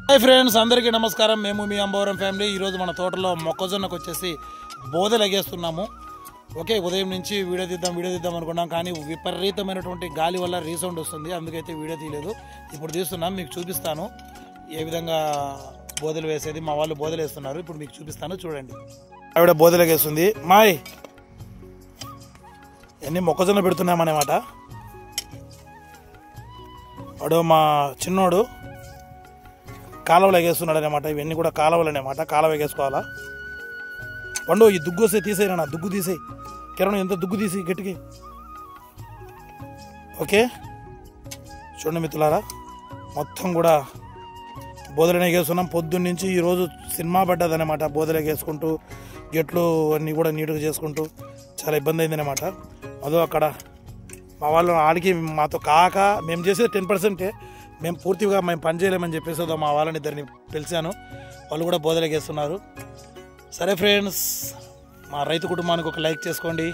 Hi friends, అందరికీ నమస్కారం. మేము మీ అంబవరం ఫ్యామిలీ. ఈరోజు మన తోటలో మొక్కజొన్నకు వచ్చేసి బోదెలు ఎగేస్తున్నాము. ఓకే, ఉదయం నుంచి వీడియో తీద్దాం అనుకున్నాం, కానీ విపరీతమైనటువంటి గాలి వల్ల రీసౌండ్ వస్తుంది, అందుకైతే వీడియో తీయలేదు. ఇప్పుడు తీస్తున్నాం, మీకు చూపిస్తాను ఏ విధంగా బోదెలు వేసేది. మా వాళ్ళు బోదెలు వేస్తున్నారు, ఇప్పుడు మీకు చూపిస్తాను, చూడండి. ఆవిడ బోదెలు ఎగేస్తుంది. మాయ్ ఎన్ని మొక్కజొన్న పెడుతున్నామన్నమాట. వాడు మా చిన్నోడు కాలువలు ఎగేస్తున్నాడు అనమాట. ఇవన్నీ కూడా కాలువలు అనమాట, కాలువ ఎగేసుకోవాలా. పండు ఈ దుగ్గు వస్తే తీసేయరా, నా దుగ్గు తీసేయి. కిరణం ఎంత దుగ్గు తీసి గట్టికి. ఓకే, చూడండి మిత్రులారా, మొత్తం కూడా బోదెలు ఎగేస్తున్నాం. పొద్దున్న నుంచి ఈరోజు సినిమా పడ్డదనమాట. బోదెలు ఎగేసుకుంటూ గెట్లు అన్నీ కూడా నీట్గా చేసుకుంటూ చాలా ఇబ్బంది అయిందనమాట. అదో అక్కడ మా వాళ్ళు ఆడికి మాతో కాక మేము చేసేది 10%. మేము పూర్తిగా పని చేయలేమని చెప్పేసి మా వాళ్ళని ఇద్దరిని పిలిచాను, వాళ్ళు కూడా బోదెలు ఎగేస్తున్నారు. సరే ఫ్రెండ్స్, మా రైతు కుటుంబానికి ఒక లైక్ చేసుకోండి.